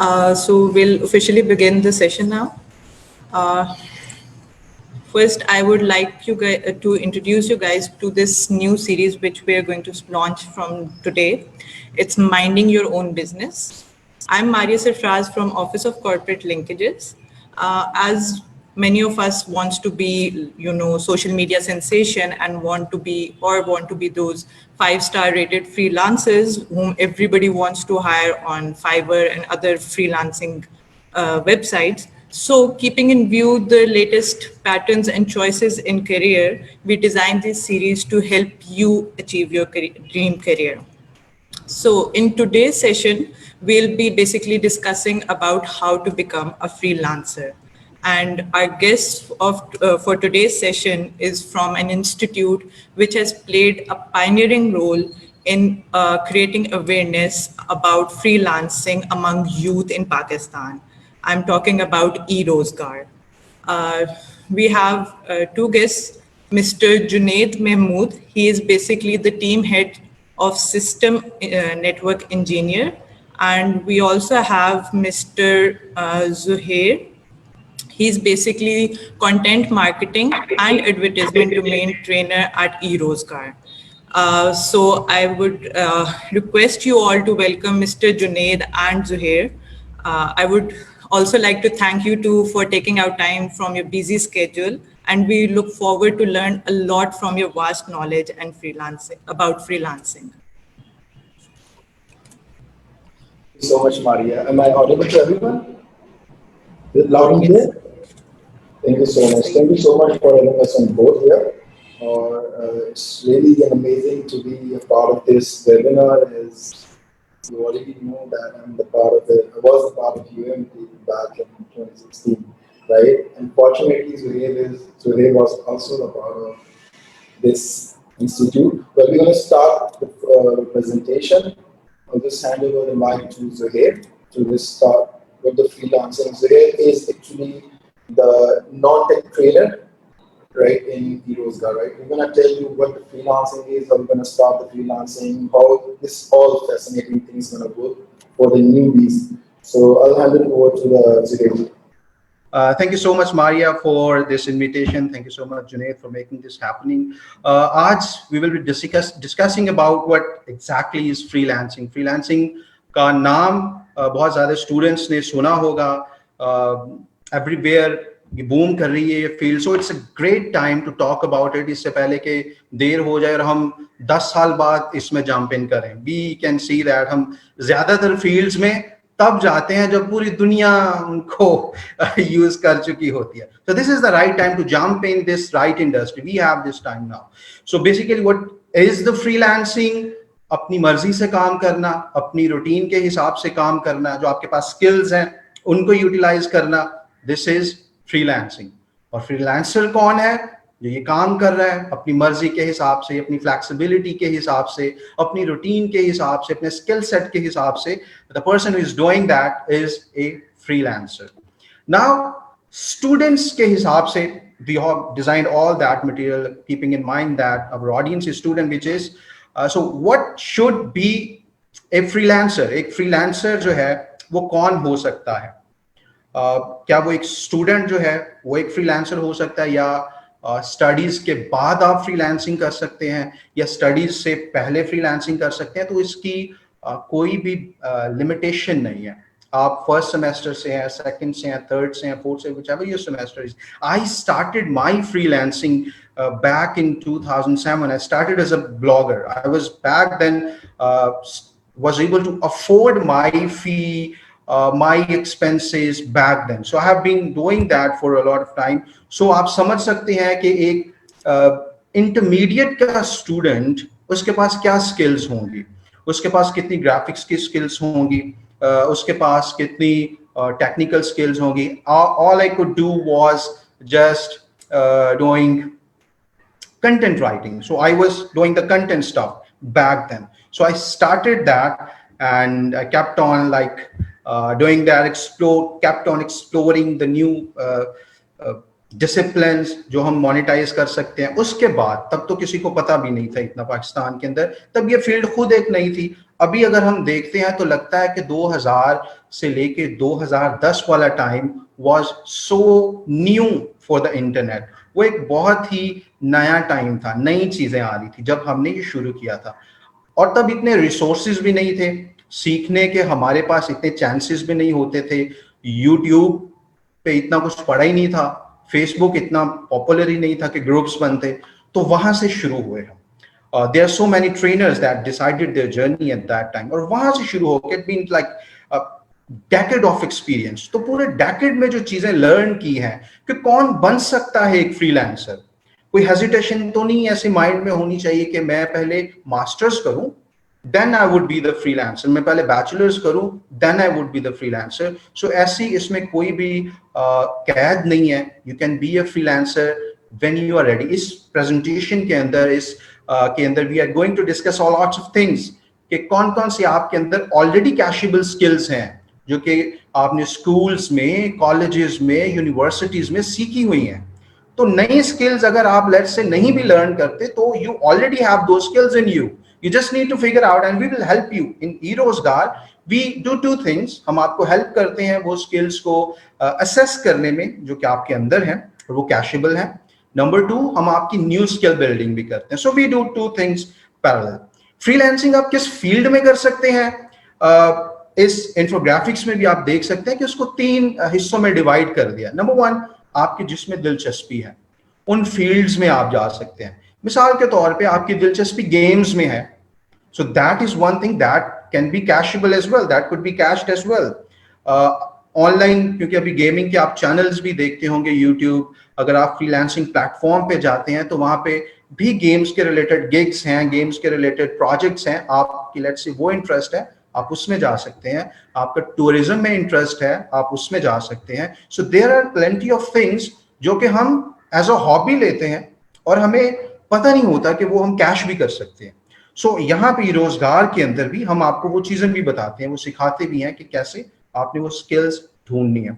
So we'll officially begin the session now. Uh, First, I would like you guys to introduce you guys to this new series which we are going to launch from today. It's Minding Your Own Business. I'm Maria Sarfraz from Office of Corporate Linkages. As many of us wants to be, social media sensation and want to be those five-star rated freelancers whom everybody wants to hire on Fiverr and other freelancing websites. So, keeping in view the latest patterns and choices in career, we designed this series to help you achieve your dream career. So, in today's session, we'll be basically discussing about how to become a freelancer. And our guest for today's session is from an institute which has played a pioneering role in creating awareness about freelancing among youth in Pakistan. I'm talking about e-Rozgar. Uh, we have two guests, Mr. Junaid Mahmood. He is basically the team head of system network engineer. And we also have Mr. Zuhair. He's basically content marketing and advertisement domain trainer at eRozgar. So I would request you all to welcome Mr. Junaid and Zuhair. I would also like to thank you two for taking out time from your busy schedule, and we look forward to learn a lot from your vast knowledge and freelancing about freelancing. Thank you so much, Maria. Am I audible to everyone? Is it loud and Yes. clear? Thank you so much. Thank you so much for having us on board here. It's really amazing to be a part of this webinar. As you already know that I was a part of UMT back in 2016, right? Unfortunately, Zuhair was also a part of this institute. But we're going to start the presentation. I'll just hand over the mic to Zuhair to just start with the freelancing. Zuhair is actually the non-tech trainer, right, in eRozgar, right? We're going to tell you what the freelancing is, how we're going to start the freelancing, how this all fascinating things going to work for the newbies. So I'll hand it over to the Zuhair. Thank you so much, Maria, for this invitation. Thank you so much, Junaid, for making this happening. आज we will be discussing about what exactly is freelancing. Freelancing का नाम बहुत ज़्यादा students ने सुना होगा. Everywhere ये boom कर रही है ये field. So it's a great time to talk about it. इससे पहले कि देर हो जाए और हम 10 साल बाद इसमें jump in करें. We can see that हम ज़्यादातर fields में तब जाते हैं जब पूरी दुनिया उनको यूज कर चुकी होती है. So this is the right time to jump in this right industry. We have this time now. So basically what is the freelancing? अपनी मर्जी से काम करना, अपनी रूटीन के हिसाब से काम करना, जो आपके पास स्किल्स हैं उनको यूटिलाइज करना. This is freelancing. और फ्रीलांसर कौन है? जो ये काम कर रहा है अपनी मर्जी के हिसाब से, अपनी फ्लेक्सिबिलिटी के हिसाब से, अपनी रूटीन के हिसाब से, अपने स्किल सेट के हिसाब से. The person who is doing that is a freelancer. Now, students के हिसाब से we have designed all that material keeping in mind that our audience is student, which is so what should be a freelancer? एक freelancer जो है वो कौन हो सकता है? क्या वो एक स्टूडेंट जो है वो एक फ्रीलांसर हो सकता है, या स्टडीज के बाद आप फ्रीलांसिंग कर सकते हैं, या स्टडीज से पहले फ्रीलांसिंग कर सकते हैं? तो इसकी कोई भी लिमिटेशन नहीं है. आप फर्स्ट सेमेस्टर से हैं, सेकंड से हैं, थर्ड से हैं, फोर्थ से, whichever your semester is. I started my freelancing back in 2007. I started as a blogger. I was back then was able to afford my fee, my expenses back then. So I have been doing that for a lot of time. So आप समझ सकते हैं कि एक intermediate का student उसके पास क्या skills होंगी, उसके पास कितनी ग्राफिक्स की स्किल्स होंगी, उसके पास कितनी टेक्निकल स्किल्स होंगी. All I could do was just doing content writing. So I was doing the content stuff back then. So I started that and I kept on doing that, kept on exploring the new disciplines जो हम monetize कर सकते हैं. उसके बाद तब तो किसी को पता भी नहीं था इतना पाकिस्तान के अंदर, तब ये फील्ड खुद एक नई थी. अभी अगर हम देखते हैं तो लगता है कि 2000 से लेके 2010 वाला time was so new for the internet. वो एक बहुत ही नया टाइम था, नई चीजें आ रही थी जब हमने ये शुरू किया था। और तब इतने रिसोर्सेज भी नहीं थे सीखने के, हमारे पास इतने चांसेस भी नहीं होते थे, यूट्यूब पे इतना कुछ पड़ा ही नहीं था, फेसबुक इतना पॉपुलर ही नहीं था कि ग्रुप्स बनते। तो वहां से शुरू हुए हम। There are so many trainers that decided their journey at that time, और वहां से शुरू होकर it been like decade of experience. तो पूरे डेकेड में जो चीजें लर्न की हैं कि कौन बन सकता है एक फ्रीलांसर, कोई हेजिटेशन तो नहीं ऐसे माइंड में होनी चाहिए कि मैं पहले मास्टर्स करूं then I would be the freelancer, मैं पहले बैचलर्स करूं then I would be the freelancer. So ऐसी इसमें कोई भी कैद नहीं है, you can be a freelancer when you are ready. इस प्रेजेंटेशन के अंदर के अंदर we are going to discuss all lots of things कि कौन कौन सी आपके अंदर ऑलरेडी कैशेबल स्किल्स हैं जो कि आपने स्कूल्स में, कॉलेजेस में, यूनिवर्सिटीज में सीखी हुई हैं। तो नई स्किल्स अगर आप लेट्स से नहीं भी लर्न करते तो you already have two skills in you, you just need to figure out and we will help you in e-Rozgaar. We do two things, हम आपको हेल्प करते हैं वो स्किल्स को असेस करने में जो कि आपके अंदर हैं और वो कैशेबल है। नंबर 2, हम आपकी न्यू स्किल बिल्डिंग भी करते हैं। So we do two things parallel. Freelancing आप किस फील्ड में कर सकते हैं, इस इंफोग्राफिक्स में भी आप देख सकते हैं कि उसको 3 हिस्सों में डिवाइड कर दिया। नंबर 1, आपकी जिसमें दिलचस्पी है उन फील्ड्स में आप जा सकते हैं। मिसाल के तौर पे आपकी दिलचस्पी गेम्स में है, so that is one thing that can be cashable as well, that could be cashed as well. Online, क्योंकि अभी गेमिंग के आप चैनल्स भी देखते होंगे यूट्यूब, अगर आप फ्रीलांसिंग प्लेटफॉर्म पे जाते हैं तो वहां पे भी गेम्स के रिलेटेड गिग्स हैं, गेम्स के रिलेटेड प्रोजेक्ट्स हैं। आपकी लेट्स से वो इंटरेस्ट है आप उसमें जा सकते हैं, आपका टूरिज्म में इंटरेस्ट है आप उसमें जा सकते हैं। So there are plenty of things जो कि हम एज अ हॉबी लेते हैं और हमें पता नहीं होता कि वो हम कैश भी कर सकते हैं। सो यहाँ पे रोजगार के अंदर भी हम आपको वो चीजें भी बताते हैं, वो सिखाते भी हैं कि कैसे आपने वो स्किल्स ढूंढनी है।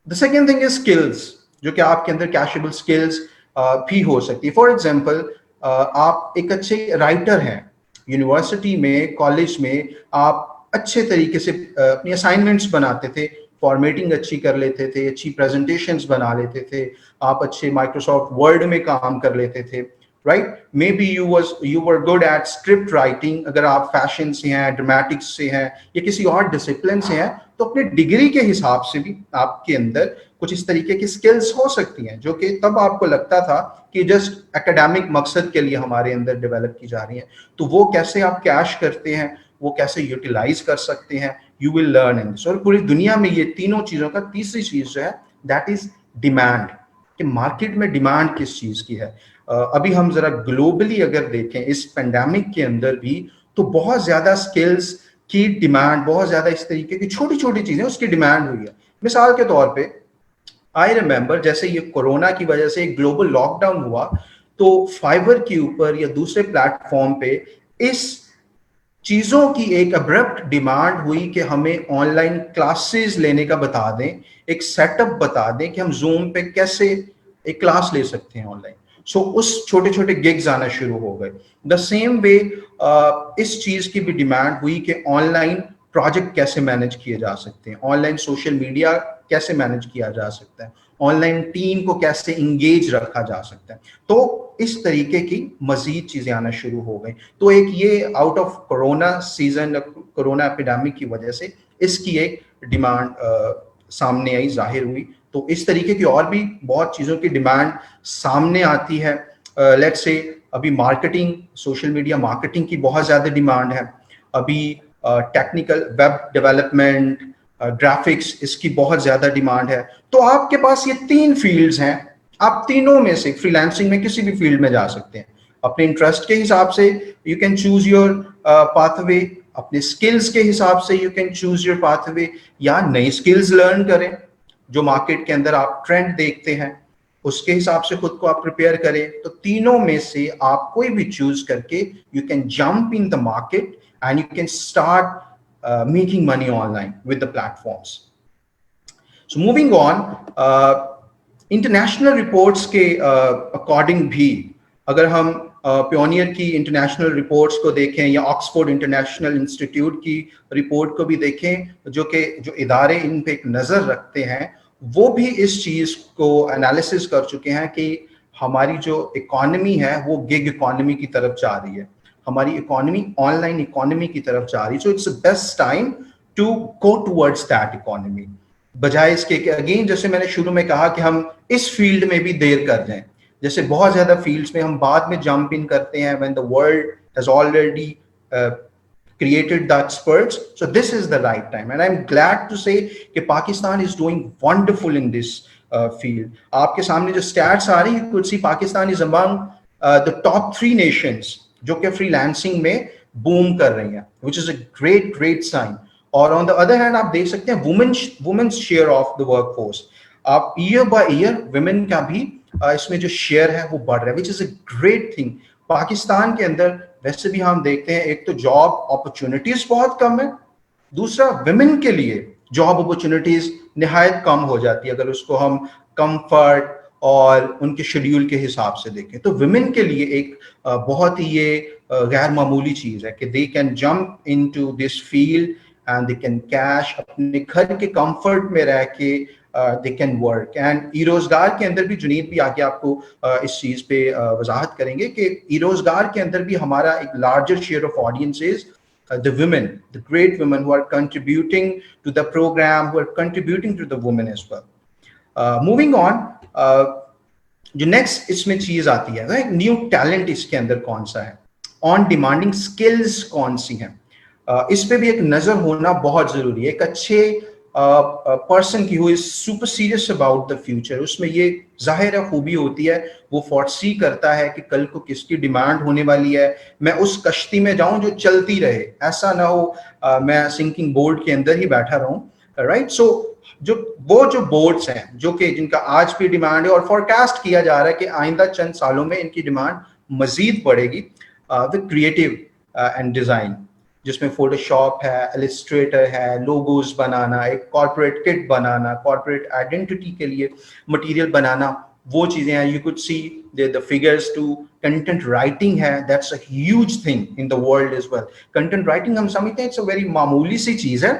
The second thing is skills, जो कि आपके अंदर कैशेबल स्किल्स भी हो सकती है। फॉर एग्जाम्पल, आप एक अच्छे राइटर हैं, यूनिवर्सिटी में, कॉलेज में आप अच्छे तरीके से अपनी असाइनमेंट्स बनाते थे, फॉर्मेटिंग अच्छी कर लेते थे, अच्छी प्रेजेंटेशंस बना लेते थे, आप अच्छे माइक्रोसॉफ्ट वर्ड में काम कर लेते थे, right. May be you were good at script writing, अगर आप फैशन से हैं, ड्रामेटिक्स से हैं या किसी और डिसिप्लिन से हैं, तो अपने डिग्री के हिसाब से भी आपके अंदर कुछ इस तरीके की स्किल्स हो सकती हैं जो कि तब आपको लगता था कि जस्ट एकेडमिक मकसद के लिए हमारे अंदर डेवलप की जा रही हैं। तो वो कैसे आप कैश करते हैं, वो कैसे यूटिलाइज कर सकते हैं, you will learn in this. और पूरी दुनिया में ये तीनों चीजों का तीसरी चीज जो है दैट इज डिमांड, कि मार्केट में डिमांड किस चीज की है। अभी हम जरा ग्लोबली अगर देखें इस पेंडेमिक के अंदर भी, तो बहुत ज्यादा स्किल्स की डिमांड, बहुत ज्यादा इस तरीके की छोटी छोटी चीजें उसकी डिमांड हुई है। मिसाल के तौर पे आई रिमेंबर, जैसे ये कोरोना की वजह से एक ग्लोबल लॉकडाउन हुआ, तो फाइवर के ऊपर या दूसरे प्लेटफॉर्म पे इस चीजों की एक अब्रप्ट डिमांड हुई कि हमें ऑनलाइन क्लासेस लेने का बता दें, एक सेटअप बता दें कि हम जूम पे कैसे एक क्लास ले सकते हैं ऑनलाइन। सो उस छोटे छोटे गिग्स आना शुरू हो गए। द सेम वे इस चीज की भी डिमांड हुई कि ऑनलाइन प्रोजेक्ट कैसे मैनेज किए जा सकते हैं, ऑनलाइन सोशल मीडिया कैसे मैनेज किया जा सकता है, ऑनलाइन टीम को कैसे इंगेज रखा जा सकता है। तो इस तरीके की मजीद चीजें आना शुरू हो गई। तो एक ये out of corona season, corona epidemic की वजह से इसकी एक डिमांड सामने आई, जाहिर हुई। तो इस तरीके की और भी बहुत चीजों की डिमांड सामने आती है। लेट्स से अभी मार्केटिंग, सोशल मीडिया मार्केटिंग की बहुत ज्यादा डिमांड है। अभी टेक्निकल वेब डेवलपमेंट, ग्राफिक्स, इसकी बहुत ज्यादा डिमांड है। तो आपके पास ये 3 फील्ड्स हैं, आप तीनों में से फ्रीलांसिंग में किसी भी फील्ड में जा सकते हैं। अपने इंटरेस्ट के हिसाब से you can choose your pathway, अपने स्किल्स के हिसाब से you can choose your pathway, या नई स्किल्स लर्न करें जो मार्केट के अंदर आप ट्रेंड देखते हैं, उसके हिसाब से खुद को आप प्रिपेयर करें। तो तीनों में से आप कोई भी चूज करके you can jump in the market and you can start making money online with the platforms. So moving on, international reports के according भी अगर हम पियोनियर की इंटरनेशनल रिपोर्ट्स को देखें या ऑक्सफोर्ड इंटरनेशनल इंस्टीट्यूट की रिपोर्ट को भी देखें, जो इदारे इन पे एक नज़र रखते हैं, वो भी इस चीज़ को एनालिसिस कर चुके हैं कि हमारी जो इकॉनमी है वो गिग इकॉनमी की तरफ जा रही है, हमारी इकॉनमी ऑनलाइन इकॉनमी की तरफ जा रही है। So it's best time to go towards that economy, बजाय इसके कि अगेन जैसे मैंने शुरू में कहा कि हम इस फील्ड में भी देर कर जाएं। जैसे बहुत ज्यादा फील्ड्स में हम बाद में जंप इन करते हैं when the world has already created that spurts. So this is the right time, and I'm glad to say कि Pakistan is doing wonderful in this field. आपके सामने जो stats आ रही है, you could see Pakistan is among the top 3 nations जो कि freelancing में boom कर रही हैं, which is a great sign. और on the other hand आप देख सकते हैं women's share of the workforce. आप year by year women का भी इसमें जो share है वो बढ़ रहा है, which is a great thing. Pakistan के अंदर वैसे भी हम देखते हैं, एक तो जॉब अपॉर्चुनिटीज बहुत कम है, दूसरा विमेन के लिए जॉब अपॉर्चुनिटीज निहायत कम हो जाती है अगर उसको हम कंफर्ट और उनके शेड्यूल के हिसाब से देखें। तो विमेन के लिए एक बहुत ही ये गैर मामूली चीज है कि they can jump into this field and they can cash अपने घर के कंफर्ट में रह के दे कैन वर्क। एंड ई रोजगार के अंदर भी जुनीद भी आके आपको इस चीज पे वजाहत करेंगे कि ई रोजगार के अंदर भी हमारा एक larger share of audience is the women, the great women who are contributing to the program, who are contributing to the women as well. Moving on, जो next इसमें चीज आती है, एक न्यू टैलेंट इसके अंदर कौन सा है, ऑन डिमांडिंग स्किल्स कौन सी हैं, इस पे भी एक नजर होना बहुत जरूरी है। एक अच्छे पर्सन की who is super serious about the future, उसमें ये जाहिर है खूबी होती है, वो फोर्सी करता है कि कल को किसकी डिमांड होने वाली है, मैं उस कश्ती में जाऊं जो चलती रहे, ऐसा ना हो मैं सिंकिंग बोर्ड के अंदर ही बैठा रहूं, राइट। सो जो बोर्ड्स हैं जो कि जिनका आज भी डिमांड है और फोरकास्ट किया जा रहा है कि आइंदा चंद सालों में इनकी डिमांड मजीद बढ़ेगी, विद क्रिएटिव एंड डिजाइन, जिसमें फोटोशॉप है, इलस्ट्रेटर है, लोगोज बनाना, एक कॉर्पोरेट किट बनाना, कॉर्पोरेट आइडेंटिटी के लिए मटेरियल बनाना, वो चीजें हैं। You could see the figures to content writing है, that's a huge thing in the world as well. Content writing हम समझते हैं इट्स अ वेरी मामूली सी चीज है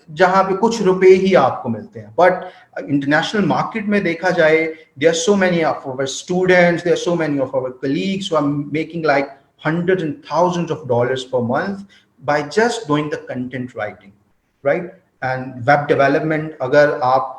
जहां पे कुछ रुपए ही आपको मिलते हैं, बट इंटरनेशनल मार्केट में देखा जाए, there are so many of our students, there are so many of our colleagues who are making like hundreds and thousands of dollars per month by just doing the content writing, right? And web development, अगर आप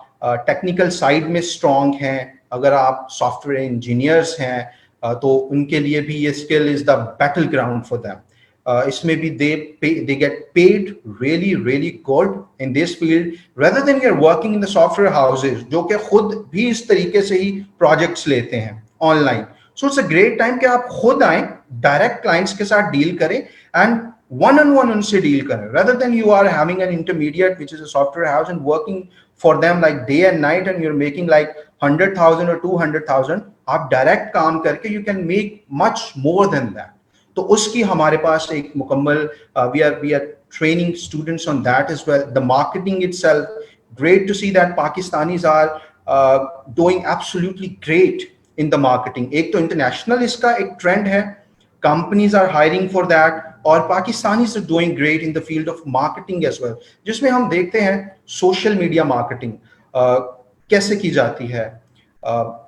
technical side में strong हैं, अगर आप software engineers हैं, तो उनके लिए भी ये skill is the battleground for them. इसमें भी they get paid really good in this field rather than you're working in the software houses जो कि खुद भी इस तरीके से ही projects लेते हैं online. So it's a great time कि आप खुद आए, डायरेक्ट क्लाइंट्स के साथ डील करें एंड वन ऑन वन उनसे डील करें, rather than you are having an intermediate which is a software house and working for them like day and night and you're making like 100,000 or 200,000. आप direct काम करके you can make much more than that. तो उसकी हमारे पास एक मुकम्मल we are training students on that as well. The marketing itself, great to see that Pakistanis are doing absolutely great in the marketing. एक तो international इसका एक trend है, companies are hiring for that, और Pakistanis are doing great in the field of marketing as well, जिसमें हम देखते हैं सोशल मीडिया मार्केटिंग कैसे की जाती है,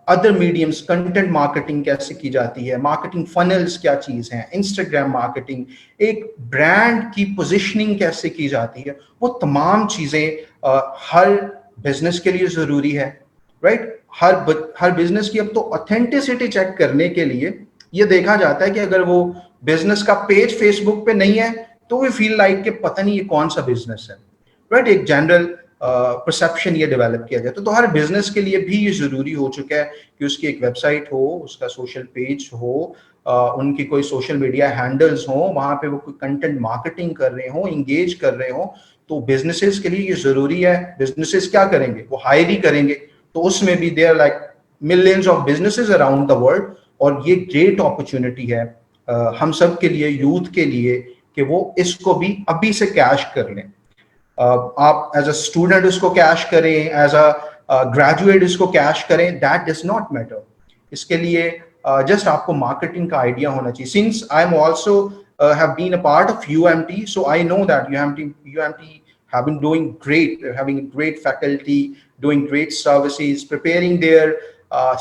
अदर मीडियम्स कंटेंट मार्केटिंग कैसे की जाती है, मार्केटिंग फनल्स क्या चीज है, इंस्टाग्राम मार्केटिंग, एक ब्रांड की पोजिशनिंग कैसे की जाती है, वो तमाम चीजें हर बिजनेस के लिए जरूरी है, राइट। हर बिजनेस की अब तो ऑथेंटिसिटी चेक करने के लिए ये देखा जाता है कि अगर वो बिजनेस का पेज फेसबुक पे नहीं है तो वी फील लाइक कि पता नहीं ये कौन सा बिजनेस है, राइट। एक जनरल परसेप्शन ये डेवलप किया जाता है। तो हर बिजनेस के लिए भी ये जरूरी हो चुका है कि उसकी एक वेबसाइट हो, उसका सोशल पेज हो, उनकी कोई सोशल मीडिया हैंडल्स हो, वहां पे वो कोई कंटेंट मार्केटिंग कर रहे हो, इंगेज कर रहे हो। तो बिजनेसेस के लिए ये जरूरी है। बिजनेसेस क्या करेंगे, वो हायर ही करेंगे, तो उसमें भी there like millions of businesses around the world, और ये ग्रेट अपॉर्चुनिटी है हम सब के लिए, यूथ के लिए, कि वो इसको भी अभी से कैश कर लें। आप एज अ स्टूडेंट इसको कैश करें, एज अ ग्रेजुएट इसको कैश करें, दैट डज नॉट मैटर। इसके लिए जस्ट आपको मार्केटिंग का आइडिया होना चाहिए. Since I am also have been a part of UMT, so I know that UMT have been doing great, having great faculty, doing great services, preparing their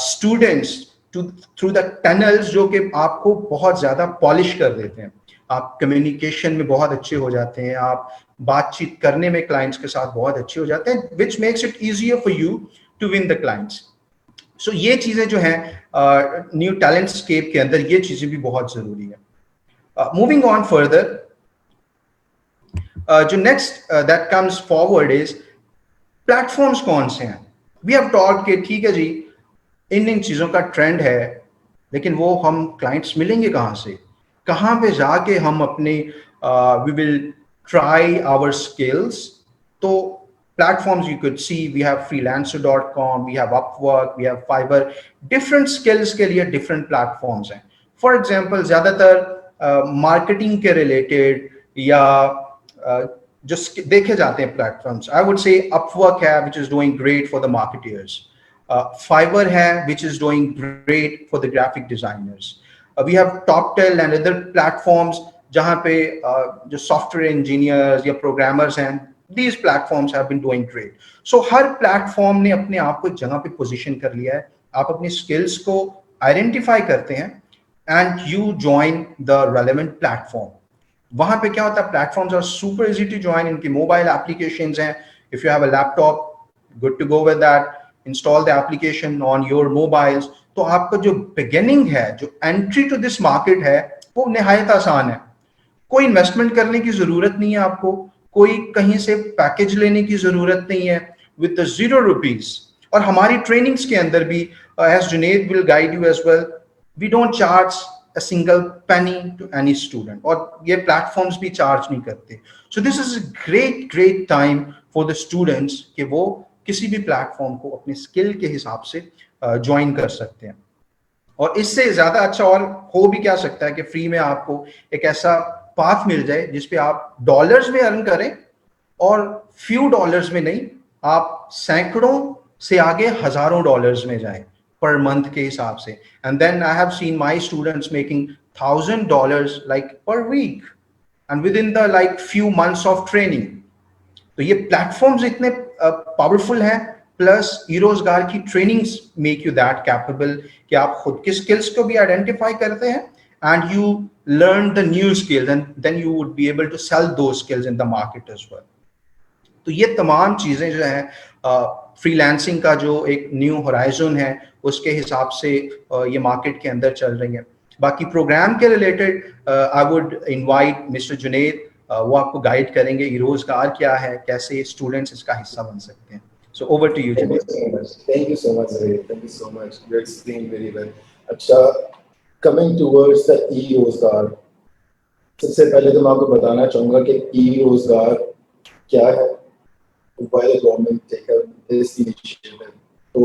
students through the tunnels जो कि आपको बहुत ज़्यादा polish कर देते हैं. आप communication में बहुत अच्छे हो जाते हैं, आप बातचीत करने में क्लाइंट्स के साथ बहुत अच्छे हो जाते हैं, which makes it easier for you to win the clients. So ये चीज़ें जो हैं न्यू टैलेंट स्केप के अंदर ये चीज़ें भी बहुत ज़रूरी है. Moving on further, जो next that comes forward is platforms कौन से हैं. We have talked कि ठीक है जी इन चीज़ों का ट्रेंड है, लेकिन वो हम क्लाइंट्स मिलेंगे कहाँ से, कहाँ पे जाके हम अपने we will try our skills. तो platforms you could see, we have freelancer.com, we have Upwork, we have Fiverr. Different skills के लिए different platforms हैं. For example, ज़्यादातर मार्केटिंग के रिलेटेड या जो देखे जाते हैं platforms, I would say Upwork है which is doing great for the marketers, Fiverr है which is doing great for the graphic designers, we have Toptal and other platforms जहाँ पे जो सॉफ्टवेयर इंजीनियर्स या प्रोग्रामर्स हैं, these platforms have been doing great. So हर platform ने अपने आप को एक जगह पे पोजीशन कर लिया है. आप अपनी स्किल्स को आइडेंटिफाई करते हैं and you join the relevant platform. वहां पे क्या होता है, platforms are super easy to join. इनकी mobile applications हैं. If you have a laptop, good to go with that. Install the application on your mobiles. तो आपका जो beginning है, जो entry to this market है, वो निहायत आसान है. कोई इन्वेस्टमेंट करने की जरूरत नहीं है आपको, कोई कहीं से पैकेज लेने की जरूरत नहीं है. विद ₹0. और हमारी ट्रेनिंग्स के अंदर भी, as Junaid will guide you as well, we don't charge a single penny to any student, और ये platforms भी charge नहीं करते. So this is a great time for the students कि वो किसी भी platform को अपने skill के हिसाब से join कर सकते हैं. और इससे ज्यादा अच्छा और हो भी क्या सकता है कि फ्री में आपको एक ऐसा पाथ मिल जाए जिसपे आप डॉलर्स में अर्न करें, और फ्यू डॉलर्स में नहीं, आप सैकड़ों से आगे हजारों डॉलर्स में जाएं per month के हिसाब से. And then I have seen my students making $1,000 like per week and within the like few months of training. तो ये platforms इतने powerful हैं, plus e-रोजगार की trainings make you that capable कि आप खुद के skills को भी identify करते हैं and you learn the new skills and then you would be able to sell those skills in the market as well. तो ये तमाम चीज़ें जो हैं फ्रीलांसिंग का जो एक न्यू होराइजन है उसके हिसाब से ये मार्केट के अंदर चल रही है. बाकी प्रोग्राम के related I would invite mister Junaid, वो आपको गाइड करेंगे ई-रोजगार क्या है, कैसे स्टूडेंट्स इसका हिस्सा बन सकते हैं. So over to you Junaid. Thank you so much, Zaid. Thank you so much. You explained very well. अच्छा, coming towards the e-रोजगार, सबसे पहले तो मैं आपको बताना चाहूँगा कि e-रोजगार क्या है, why the government take up this initiative. तो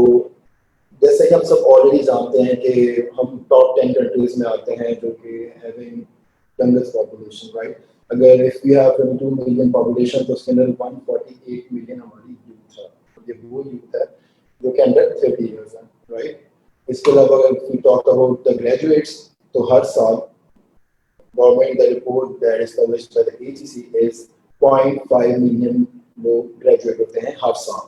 जैसे कि हम सब ऑलरेडी जानते हैं कि हम टॉप 10 कंट्रीज में आते हैं जो कि हैविंग यंगेस्ट पॉपुलेशन, राइट. अगर if we have 22 million population तो उसके अंदर 148 मिलियन हमारी यूथ है. ये वो यूथ है जो कि अंडर 30 इयर्स है, राइट. इसके अलावा अगर we talk about the graduates, तो हर साल government the report that is published by the AGC is 0.5 million लोग ग्रेजुएट होते हैं हर साल,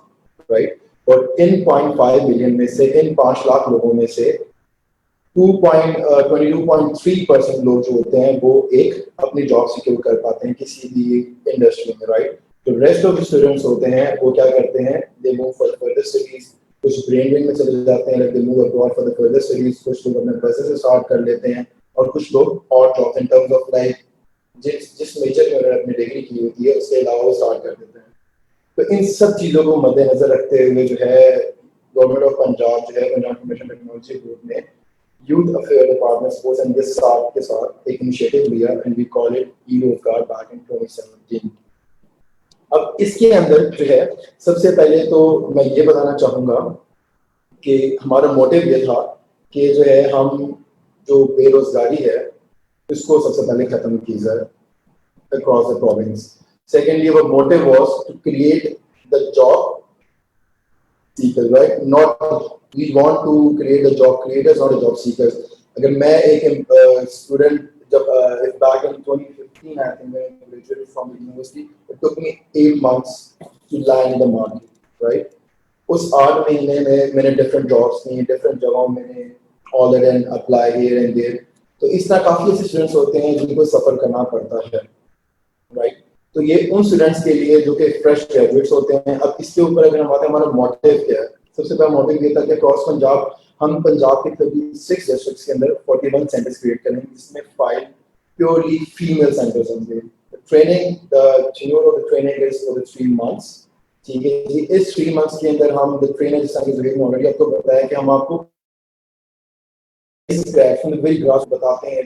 राइट. और इन 0.5 मिलियन में से, इन 5 लाख लोगों में से 22.3% लोग जो होते हैं वो एक अपनी जॉब सिक्योर कर पाते हैं किसी भी इंडस्ट्री में, राइट. तो रेस्ट ऑफ द स्टूडेंट्स होते हैं वो क्या करते हैं, they move for further studies, कुछ ब्रेन ड्रेन में चले जाते हैं, they move abroad for the further studies, कुछ लोग अपना बिजनेस स्टार्ट कर लेते हैं, और कुछ लोग और job in terms of like जिस मेजर में उन्होंने अपनी डिग्री की होती है उसके अलावा वो स्टार्ट कर देते हैं. तो इन सब चीज़ों को मद्देनजर रखते हुए जो है गवर्नमेंट ऑफ पंजाब जो है, पंजाब इंफॉर्मेशन टेक्नोलॉजी बोर्ड ने youth affair department sports and this साथ के साथ एक इनिशिएटिव लिया and we call it e-Rozgaar back in 2017. अब इसके अंदर जो है सबसे पहले तो मैं ये बताना चाहूँगा कि हमारा मोटिव ये था कि जो है हम जो बेरोजगारी है इसको सबसे पहले खत्म की जाए across the province. Secondly, our motive was to create the job seekers, right? Not we want to create a job creators, not a job seekers. अगर मैं एक student जब back in 2015 I think when I graduated from the university, it took me 8 months to land in the market, right? उस 8 महीने में मैंने different jobs की, different जगहों मैंने all that and apply here and there. तो इस तरह काफी ऐसे students होते हैं जिनको सफर करना पड़ता है, right? तो ये उन स्टूडेंट्स के लिए जो कि फ्रेश ग्रेजुएट्स होते हैं. अब इसके ऊपर अगर हम बात करें हमारा मोटिव क्या है, सबसे पहला मोटिव ये था कि अक्रॉस पंजाब हम पंजाब के 36 डिस्ट्रिक्ट्स के अंदर 41 सेंटर्स क्रिएट करेंगे जिसमें 5 प्योरली फीमेल सेंटर्स होंगे. Training the tenure of the training is for the 3 months. ठीक है जी. इस 3 months के अंदर हम द ट्रेनर जिस तरह की ऑलरेडी आपको बताया कि हम आपको from the very grass बताते हैं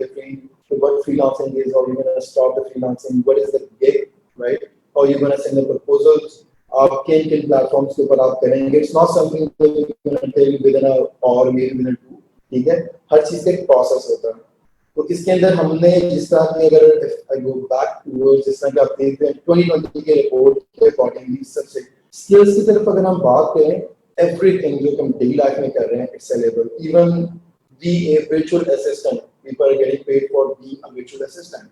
what freelancing is, how you're going to start the freelancing, what is the gig, right? How you're going to send the proposals, आप किन platforms के ऊपर आप करेंगे. It's not something that you're going to tell within an hour, maybe within 2. ठीक है, हर चीज का एक प्रोसेस होता है. तो इसके अंदर हमने जिस तरह की अगर I go back towards जिस तरह की आप देखते हैं 2020 के रिपोर्ट के अकॉर्डिंगली सबसे स्किल्स की तरफ अगर हम बात करें, एवरीथिंग जो हम डेली लाइफ में कर रहे हैं it's available. Even be a virtual assistant. People are getting paid for being a virtual assistant.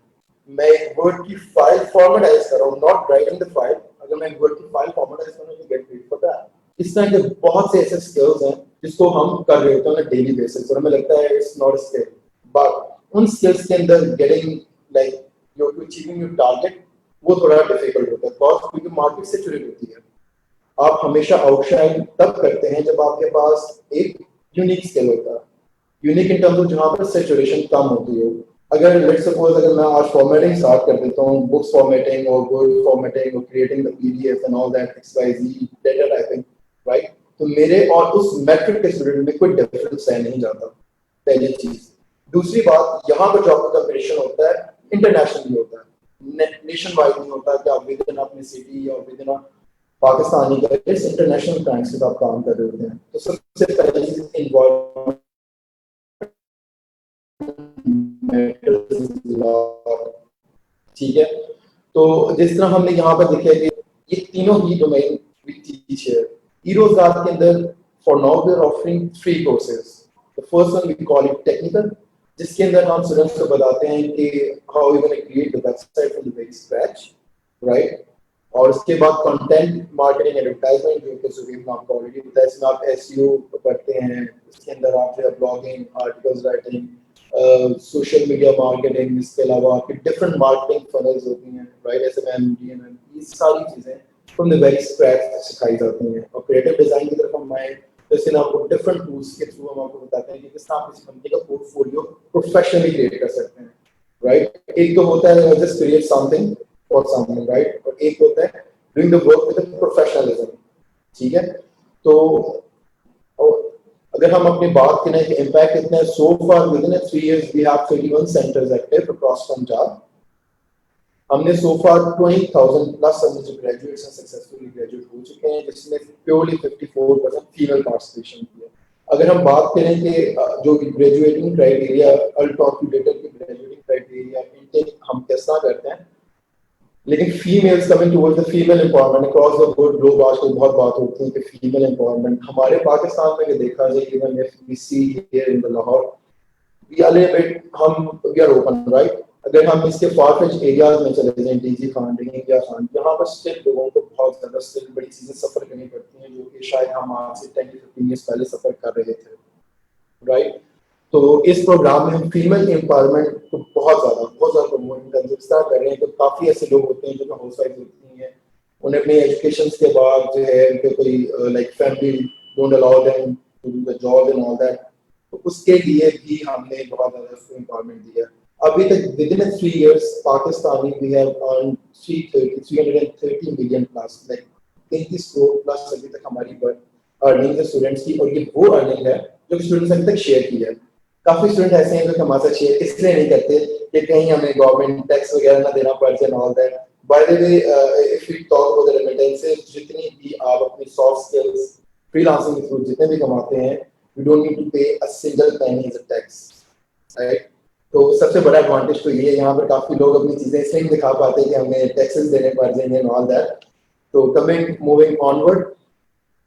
मैं एक वर्ड की फाइल फॉर्मेटाइज कर रहा हूँ, नॉट राइटिंग द फाइल. अगर मैं एक वर्ड की फाइल फॉर्मेटाइज कर रहा हूँ तो गेट पेड फॉर दैट. इस तरह के बहुत से ऐसे स्किल्स हैं जिसको हम कर रहे होते हैं डेली बेसिस और हमें लगता है इट्स नॉट स्किल, बट उन स्किल्स के अंदर getting like your to achieving your target वो थोड़ा डिफिकल्ट होता है क्योंकि मार्केट सेचुरेट होती है. आप हमेशा आउटशाइन तब करते हैं जब आपके पास एक यूनिक स्किल होता है. यूनिक इन टर्म्स ऑफ जहाँ पर सैचुरेशन कम होती हो. अगर लेट्स सपोज अगर मैं आज फॉर्मेटिंग स्टार्ट कर देता हूँ, बुक्स फॉर्मेटिंग और वर्ड फॉर्मेटिंग और creating the PDF and all that XYZ data typing, right? तो मेरे और उस मैट्रिक के स्टूडेंट में कोई डिफरेंस है नहीं जाता, पहली चीज. दूसरी बात, यहाँ पर जो आपका कंपटीशन होता है इंटरनेशनली होता है, नेशन वाइड नहीं होता कि आप विद इन अपनी सिटी और विद इन पाकिस्तानी का इंटरनेशनल क्लाइंट्स के साथ काम कर रहे होते हैं. तो सबसे पहले इन्वॉल्व ठीक है. तो जिस तरह हमने यहाँ पर देखा है कि ये तीनों ही डोमेन ई-रोजगार के अंदर for now we are offering 3 courses. The first one we call it technical, जिसके अंदर हम स्टूडेंट्स को बताते हैं कि how you gonna create the website from the very scratch, right? और उसके बाद कंटेंट मार्केटिंग एडवर्टाइजमेंट जो कि सुबह में आपको ऑलरेडी बताया, इसमें आप एसईओ पढ़ते हैं. उसके अंदर आप जो है blogging, articles writing, social media marketing, इसके अलावा आपकी डिफरेंट मार्केटिंग फनल्स होती हैं, राइट? SMM, DMM, ये सारी चीजें फ्रॉम द वेरी स्क्रैच सिखाई जाती हैं. और क्रिएटिव डिजाइन की तरफ हम आए तो इसमें आपको डिफरेंट टूल्स के थ्रू हम आपको बताते हैं कि किस तरह आप किसी कंपनी का पोर्टफोलियो प्रोफेशनली क्रिएट कर सकते हैं, राइट? एक तो होता है just create something for something, right? और एक होता है doing the work with professionalism. ठीक है. तो अगर हम अपनी बात करें कि इम्पैक्ट कितना है, so far within 3 years we have 31 centres active across Punjab. हमने सो फार 20,000 प्लस हमने ग्रेजुएट्स सक्सेसफुली ग्रेजुएट हो चुके हैं, जिसमें प्योरली 54% फीमेल पार्टिसिपेशन की है. अगर हम बात करें कि जो ग्रेजुएटिंग क्राइटेरिया अल्टॉप डेटा के ग्रेजुएटिंग क्राइटेरिया इनटेक हम किस तरह करते हैं, लेकिन females coming towards the female empowerment across the world globe आजकल बहुत बात होती है कि फीमेल एम्पावरमेंट हमारे पाकिस्तान में ये देखा जाए even if we see here in the Lahore we are little हम वी आर ओपन, राइट? अगर हम इसके फार-फेच्ड एरियाज में चले जाएं, डीजी खान, इंडिया खान, यहाँ पर स्टिल लोगों को बहुत ज्यादा स्टिल बड़ी चीजें सफर करनी पड़ती हैं जो कि शायद हम आज से 10 to 15 years पहले सफर कर रहे थे, राइट? तो इस प्रोग्राम में हम फीमेल एम्पावरमेंट को बहुत ज्यादा प्रमोट कर रहे हैं. तो काफी ऐसे लोग होते हैं जो हाउस वाइफ होती हैं, उन्हें अपने एजुकेशन के बाद जो है उनके कोई like family don't allow them to do the job and all that, तो उसके लिए भी हमने बहुत ज्यादा एम्पावरमेंट दिया. अभी तक within 3 years Pakistani we have earn 330 million plus, like 33 crore plus अभी तक हमारी अर्निंग है स्टूडेंट्स की. और ये वो अर्निंग है जो स्टूडेंट्स अभी तक शेयर की है. काफी स्टूडेंट ऐसे हैं जो हमारे साथ शेयर इसलिए नहीं करते कि कहीं हमें गवर्नमेंट टैक्स वगैरह ना देना पड़ जाए all that. By the way if we talk about the remittances, जितनी भी आप अपनी सॉफ्ट स्किल्स फ्रीलांसिंग के थ्रू जितने भी कमाते हैं, you don't need to pay a single penny as a tax, right? तो सबसे बड़ा एडवांटेज तो ये है. यहाँ पर काफी लोग अपनी चीजें इसलिए नहीं दिखा पाते कि हमें टैक्सेस देने पड़ जाएंगे एंड ऑल दैट. तो कमिंग मूविंग ऑनवर्ड,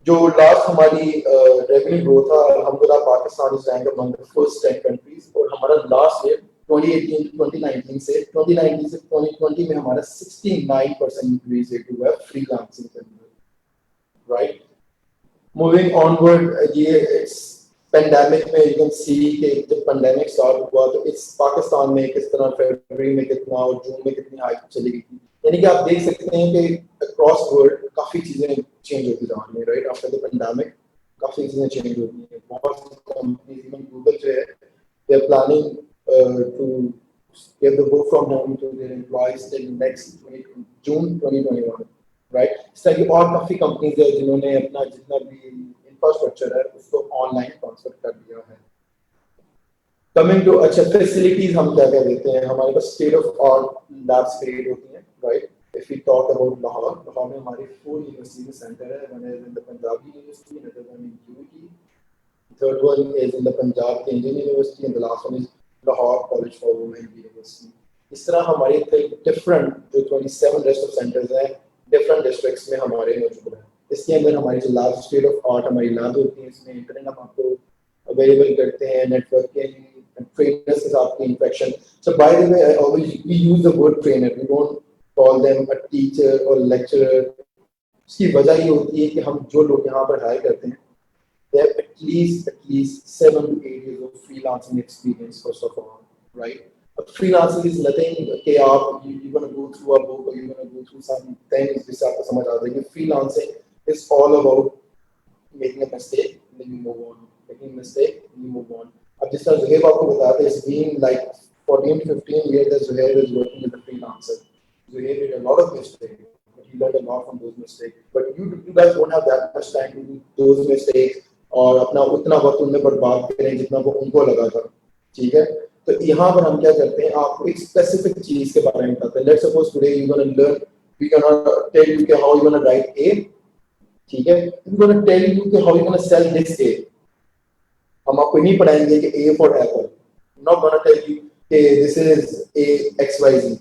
जो लास्ट हमारी रेवेन्यू ग्रोथ था, अल्हम्दुलिल्लाह Pakistan is rank among the first 10 countries, और हमारा लास्ट ईयर 2018 to 2019 से 2020 में हमारा 69% इंक्रीज हुआ है फ्रीलांसिंग के अंदर, राइट. मूविंग ऑनवर्ड, ये पेंडेमिक में यू कैन सी कि जब पेंडेमिक स्टार्ट हुआ तो इस पाकिस्तान में किस तरह फरवरी में कितना और जून में कितनी हाइक चली गई थी. यानी कि आप देख सकते हैं कि अक्रॉस वर्ल्ड काफी चीजें चेंज होती जा रही हैं, राइट. आफ्टर द पेंडेमिक काफी चीजें चेंज होती हैं. बहुत कंपनीज, इवन गूगल जो है, they are planning to give the work from home to their employees till next June 2021, right. इस तरह की और काफी कंपनीज है जिन्होंने अपना जितना भी इंफ्रास्ट्रक्चर है उसको ऑनलाइन ट्रांसफर कर दिया है. कमिंग टू, अच्छा फैसिलिटीज हम क्या क्या देते हैं, हमारे पास state of art labs create होती हैं, right. If you talk about Lahore में हमारी फुल यूनिवर्सिटी सेंटर है. One is in the Punjabi university, another one in UT, third one is in the Punjab Indian university, and the last one is Lahore college for women university. इस तरह हमारे different जो 27 rest of centres हैं different districts में हमारे मौजूद हैं. इसके अंदर हमारी जो लैब, स्टेट ऑफ आर्ट हमारी लैब होती है, इसमें इंटरनेट हम आपको अवेलेबल करते हैं, नेटवर्किंग, ट्रेनर्स के साथ की interaction. So by the way, we use the word trainer, we don't call them a teacher और लेक्चरर. इसकी वजह ये होती है कि हम जो लोग यहाँ पर हायर करते हैं, they have at least 7 to 8 years of freelancing experience first of all, right. Freelancing is nothing कि आप you're gonna go through a book or you're gonna go through some things जिससे आपको समझ आ जाएगी. Freelancing is all about making a mistake and then you move on, making a mistake and you move on. अब जिस तरह ज़ुहैब आपको बताते हैं, it's been like 14 to 15 years that Zuhair is working as a freelancer. Zuhair made a lot of mistakes, but he learned a lot from those mistakes. But you guys won't have that much time to do those mistakes और अपना उतना वक्त उनमें बर्बाद करें जितना वो उनको लगा था, ठीक है. तो यहाँ पर हम क्या करते हैं, आपको एक स्पेसिफिक चीज के बारे में बताते हैं. Let's suppose today you gonna learn, we gonna tell you कि how you gonna write A, ठीक है. वी गोना टेल यू कि how you gonna sell this A. हम आपको नहीं पढ़ाएंगे कि A for apple, not gonna tell you कि this is A X Y Z.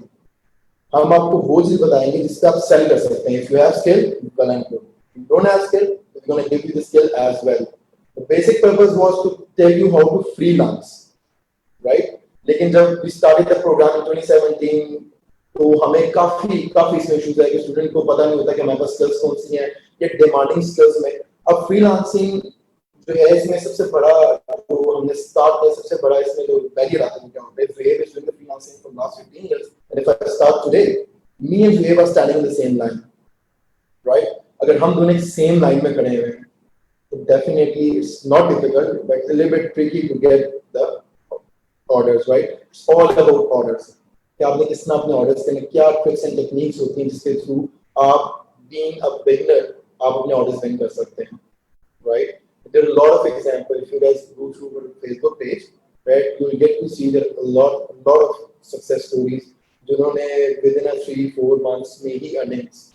हम आपको वो चीज बताएंगे जिससे आप सेल कर सकते हैं. If you have skill, well and good. You don't have skill, we gonna give you the skill as well. The basic purpose was to tell you how to freelance, right? लेकिन जब we started the program in 2017, तो हमें काफी इसमें issues है कि student को पता नहीं होता कि हमारे पास स्किल्स कौन सी हैं, ये डिमांडिंग स्किल्स में. अब फ्रीलांसिंग जो है इसमें सबसे बड़ा जो हमने स्टार्ट किया, सबसे बड़ा इसमें जो बैरियर आता है क्या होता है. Zuhair is doing the freelancing for last 15 years, and if I start today, me and Zuhair are standing in the same line, right? अगर हम दोनों सेम लाइन में खड़े हैं, so definitely it's not difficult, but it's a little bit tricky to get the orders, right? It's all about orders. कि आपने किस तरह अपने orders करने, क्या tricks and techniques होती हैं जिसके थ्रू आप being a beginner आप अपने orders win कर सकते हैं, right? There are a lot of examples. If you guys go through our Facebook page, right, you will get to see there a lot of success stories जिन्होंने within a 3-4 months में ही earnings.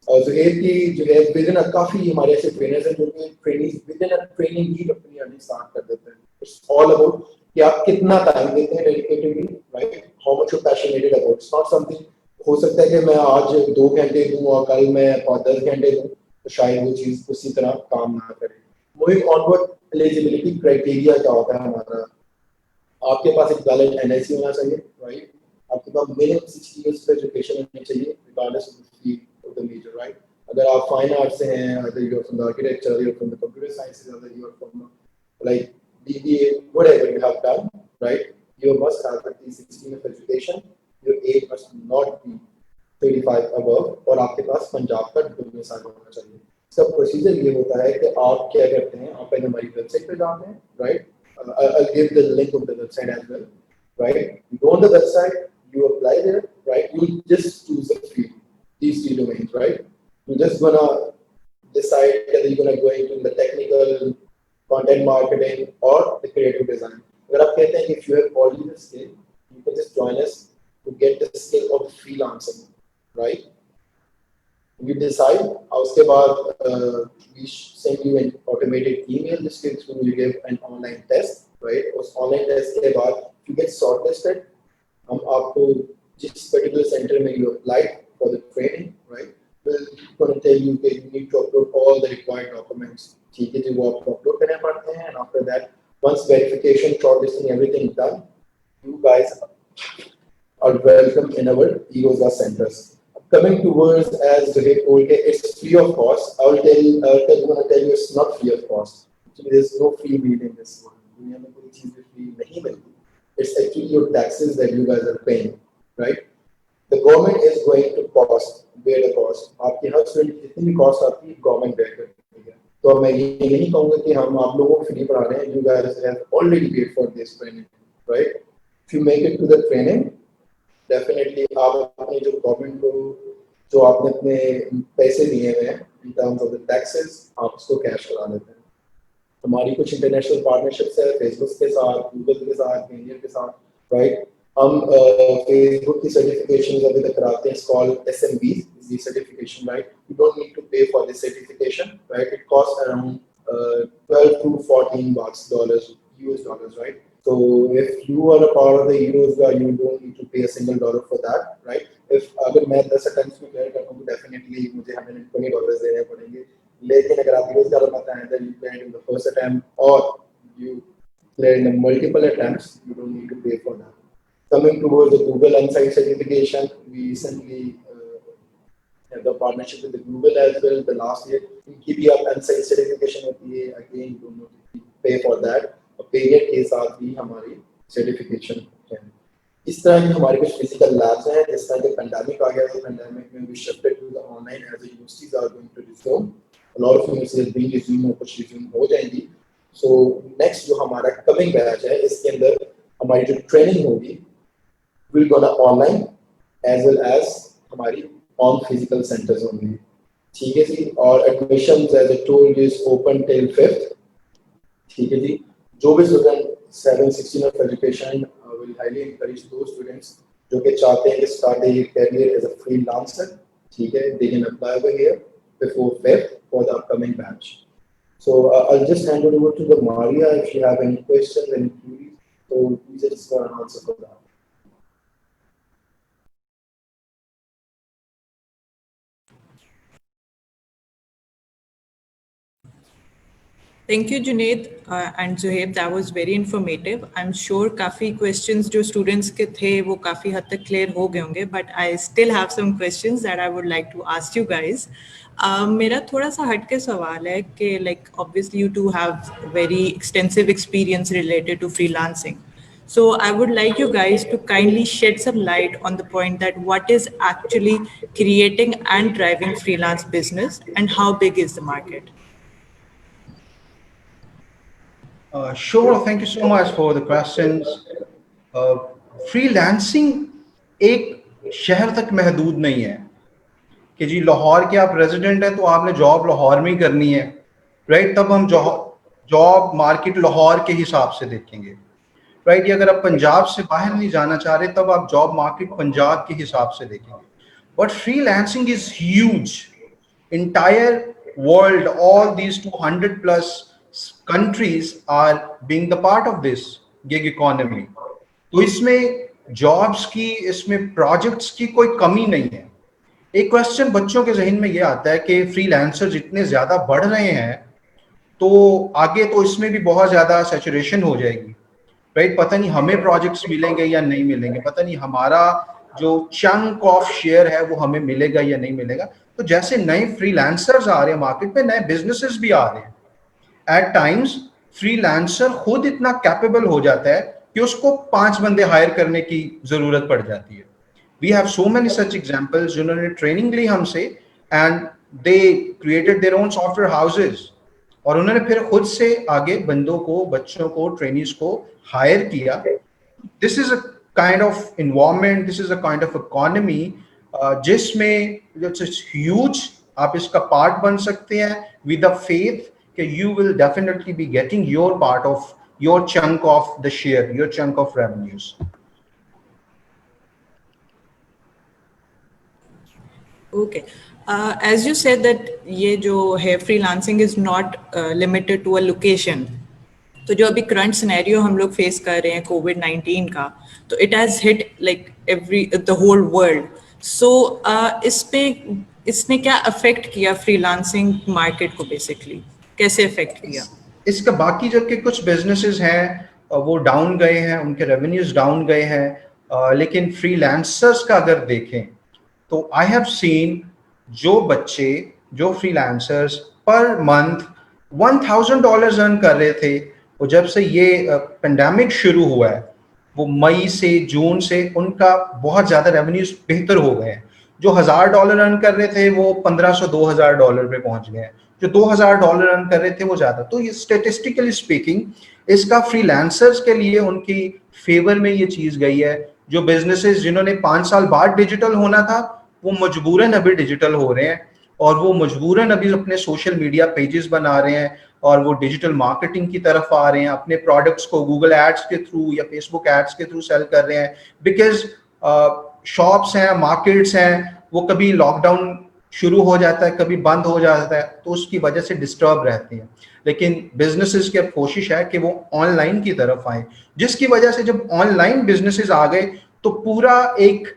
Zuhair की जो है within काफी हमारे ऐसे trainers हैं जो कि ट्रेनिंग विदिन ट्रेनिंग ही अपनी अर्निंग स्टार्ट कर देते हैं. इट्स ऑल अबाउट कि आप कितना टाइम देते हैं dedicatedly, right. How much you passionated about. It's not something, हो सकता है कि मैं आज 2 घंटे दूं और कल मैं 10 घंटे दूं, तो शायद वो चीज उसी तरह काम ना करे. मूविंग ऑनवर्ड, एलिजिबिलिटी क्राइटेरिया क्या होता है हमारा. आपके पास एक वैलिड एनआईसी होना चाहिए, राइट. आपके पास मिनिमम 60 इयर्स of एजुकेशन होनी चाहिए regardless of the field of the major, right? अगर आप फाइन आर्ट्स से हैं, either you're from the architecture, you're from the computer sciences, or you're from like BBA, whatever you have done, right? You must have at least 16 of education. Your age must not be 35 above, और आपके पास पंजाब का domicile होना चाहिए. इसका procedure ये होता है कि आप क्या करते हैं, आप पहले हमारी वेबसाइट पे जाते हैं, right? I'll give the link of the website as well, right? You go on the website, you apply there, right? You just choose a field. These 3 domains, right? You're just gonna decide whether you're gonna go into the technical, content marketing, or the creative design. अगर आप कहते हैं if you have already the skill, you can just join us to get the skill of freelancing, right? You decide. उसके बाद we send you an automated email जिसके through you give an online test, right? उस online test के बाद you get shortlisted. हम आपको जिस particular center में you applied for the training, right? will gonna tell you that you need to upload all the required documents. ठीक है जी, वो आपको upload करने पड़ते हैं, and after that, once verification, shortlisting, everything done, you guys are welcome in our Erosa centers. Coming towards, as Vivek told you, it's free of cost. I'm gonna tell you it's not free of cost. Actually, there's no free meal in this one. दुनिया में कोई चीज़ free नहीं मिलती. It's actually your taxes that you guys are paying, right? The government is going to bear the cost. आपकी हर student जितनी भी cost आती है, government bear करती है. तो मैं ये नहीं कहूँगा कि हम आप लोगों को free पढ़ा रहे हैं. You guys have already paid for this training, right? If you make it to the training, definitely आप अपने जो government को जो आपने अपने पैसे दिए हुए हैं in terms of the taxes, आप उसको cash करा लेते हैं. हमारी कुछ इंटरनेशनल पार्टनरशिप्स है फेसबुक के साथ, गूगल के साथ, इंडियन के साथ, राइट. हम फेसबुक की सर्टिफिकेशन अभी तक कराते हैं, called SMB the certification, right? You don't need to pay for this certification, right? It costs around 12 to 14 bucks, US dollars, right? So if you are a part of the Erosa, you don't need to pay a single dollar for that, right? If अगर मैं 10 attempts में clear करता हूँ, definitely मुझे $120 देने पड़ेंगे. लेकिन अगर आप यूज कर पाते हैं, then you clear in the first attempt or you clear in the multiple attempts, you don't need to pay for that. Coming towards the Google Insight certification, we recently have the partnership with the Google as well. The last year, keep up Insight certification होती है, again you don't need to pay for that. और period के साथ भी हमारी certification है. इस तरह की हमारे कुछ फिजिकल लैब्स हैं. जिस तरह के पेंडेमिक आ गया, तो पेंडेमिक में we shifted to the online as the universities are going to resume. A lot of universities being resume और कुछ resume हो जाएंगी. So next जो हमारा coming batch है, इसके अंदर हमारी जो ट्रेनिंग होगी will go online as well as हमारी on physical centers होंगी. ठीक है जी. और admissions as I told you is open till 5th. ठीक है जी. जो भी student 716 of education will highly encourage those students जो कि चाहते हैं कि start their career as a freelancer. ठीक है. They can apply over here before 5th for the upcoming batch. So I'll just hand it over to the Maria if you have any questions, any queries. So please just answer for that. Thank you, Junaid and Zohaib. That was very informative. I'm sure काफ़ी questions जो students के थे वो काफ़ी हद तक clear हो गए होंगे. But I still have some questions that I would like to ask you guys. मेरा थोड़ा सा हटके सवाल है कि like obviously you two have very extensive experience related to freelancing. So I would like you guys to kindly shed some light on the point that what is actually creating and driving freelance business and how big is the market? Sure, thank you so much for the questions. Freelancing एक शहर तक महदूद नहीं है कि जी लाहौर के आप resident हैं तो आपने जॉब लाहौर में ही करनी है, राइट? तब हम जॉब मार्केट लाहौर के हिसाब से देखेंगे, राइट? या अगर आप पंजाब से बाहर नहीं जाना चाह रहे तब आप जॉब मार्केट पंजाब के हिसाब से देखेंगे. But freelancing is huge. entire world, all these 200 plus countries are being the part of this gig economy. तो इसमें जॉब्स की, इसमें प्रोजेक्ट्स की कोई कमी नहीं है. एक क्वेश्चन बच्चों के जहन में ये आता है कि फ्रीलांसर जितने ज्यादा बढ़ रहे हैं तो आगे तो इसमें भी बहुत ज्यादा सैचुरेशन हो जाएगी, राइट? पता नहीं हमें प्रोजेक्ट्स मिलेंगे या नहीं मिलेंगे, पता नहीं हमारा जो चंक ऑफ शेयर है वो हमें मिलेगा या नहीं मिलेगा. तो जैसे नए फ्रीलांसर्स आ रहे हैं मार्केट में, नए बिजनेसेस भी आ रहे हैं. एट टाइम्स फ्रीलांसर खुद इतना कैपेबल हो जाता है कि उसको 5 बंदे हायर करने की जरूरत पड़ जाती है. We have so many such examples जिन्होंने ट्रेनिंग ली हमसे and they created their own software houses और उन्होंने फिर खुद से आगे बंदों को, बच्चों को, ट्रेनीज को हायर किया. This is a kind of environment, this is a kind of economy जिसमें इट्स ह्यूज. आप इसका पार्ट बन सकते हैं विद द फेथ कि you will definitely be getting your part of your chunk of the share, your chunk of revenues. Okay. As you said that ये जो है freelancing is not limited to a location. तो जो अभी current scenario हम लोग face कर रहे हैं COVID-19 का, तो it has hit like the whole world. So इस पे इसने क्या अफेक्ट किया फ्रीलांसिंग मार्केट को, बेसिकली कैसे अफेक्ट किया? इसका बाकी जो के कुछ बिजनेसेस हैं वो डाउन गए हैं, उनके रेवेन्यूज डाउन गए हैं, लेकिन फ्रीलांसर्स का अगर देखें तो आई हैव सीन जो बच्चे, जो फ्रीलांसर्स पर मंथ $1,000 अर्न कर रहे थे, वो जब से ये पेंडेमिक शुरू हुआ है, वो मई से जून से उनका बहुत ज्यादा रेवेन्यूज बेहतर हो गए हैं। जो $1,000 अर्न कर रहे थे वो $1,500-2,000 पे पहुंच गए हैं। जो $2,000 अर्न कर रहे थे वो ज्यादा। तो ये स्टेटिस्टिकली स्पीकिंग इसका फ्रीलांसर्स के लिए उनकी फेवर में ये चीज गई है। जो बिजनेसेस जिन्होंने 5 साल बाद डिजिटल होना था वो मजबूरन अभी डिजिटल हो रहे हैं, और वो मजबूरन अभी अपने सोशल मीडिया पेजेस बना रहे हैं और वो डिजिटल मार्केटिंग की तरफ आ रहे हैं, अपने प्रोडक्ट्स को गूगल एड्स के थ्रू या फेसबुक एड्स के थ्रू सेल कर रहे हैं। बिकॉज शॉप्स हैं, मार्केट्स हैं, वो कभी लॉकडाउन शुरू हो जाता है, कभी बंद हो जाता है, तो उसकी वजह से डिस्टर्ब रहते हैं। लेकिन बिजनेसेस की अब कोशिश है कि वो ऑनलाइन की तरफ आए, जिसकी वजह से जब ऑनलाइन बिजनेसेस आ गए तो पूरा एक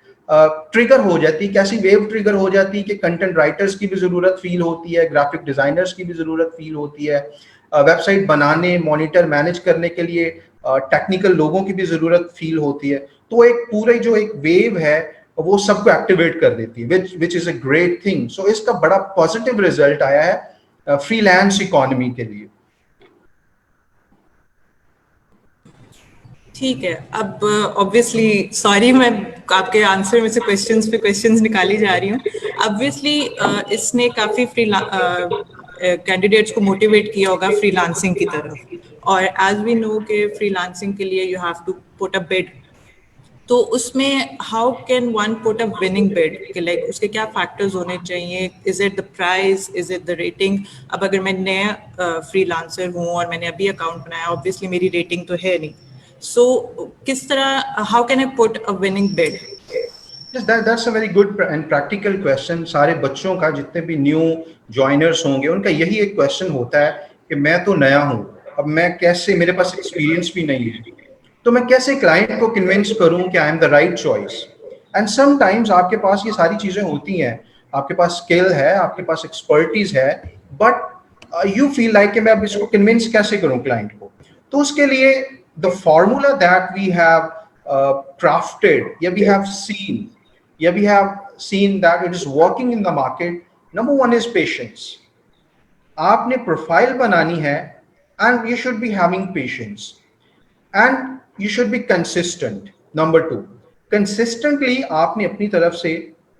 ट्रिगर हो जाती है, कैसी वेव ट्रिगर हो जाती है कि कंटेंट राइटर्स की भी जरूरत फील होती है, ग्राफिक डिजाइनर्स की भी जरूरत फील होती है, वेबसाइट बनाने, मॉनिटर, मैनेज करने के लिए टेक्निकल लोगों की भी जरूरत फील होती है। तो एक पूरे जो एक वेव है वो सबको एक्टिवेट कर देती है, which is a great thing. So इसका बड़ा पॉजिटिव रिजल्ट आया है फ्रीलांस इकोनॉमी के लिए। ठीक है, अब ऑब्वियसली सॉरी मैं आपके आंसर में से क्वेश्चंस पे क्वेश्चंस निकाली जा रही हूँ। ऑब्वियसली इसने काफी कैंडिडेट्स को मोटिवेट किया होगा फ्रीलांसिंग की तरफ, और एज वी नो कि फ्रीलांसिंग के लिए you have to put a bid. तो उसमें how can one put a winning bid, कि लाइक उसके क्या फैक्टर्स होने चाहिए? Is it the price, is it the rating? अब अगर मैं नया फ्रीलांसर हूँ और मैंने अभी अकाउंट बनाया, ऑब्वियसली मेरी रेटिंग तो है नहीं, सो किस तरह, how can I put a winning bid? That's a very good and practical question। सारे बच्चों का, जितने भी न्यू ज्वाइनर्स होंगे, उनका यही एक क्वेश्चन होता है कि मैं तो नया हूँ, अब मैं कैसे, मेरे पास एक्सपीरियंस भी नहीं है, तो मैं कैसे क्लाइंट को कन्विंस करूं कि I am the right choice. And sometimes आपके पास ये सारी चीजें होती हैं, आपके पास स्किल है, आपके पास एक्सपर्टीज है, बट यू फील लाइक कि मैं अब इसको कन्विंस कैसे करूं क्लाइंट को। तो उसके लिए the formula that we have crafted, yeah, we have seen that it is working in the market। Number one is patience। आपने प्रोफाइल बनानी है, and you should be having patience, and you should be consistent। Number two, consistently आपने अपनी तरफ से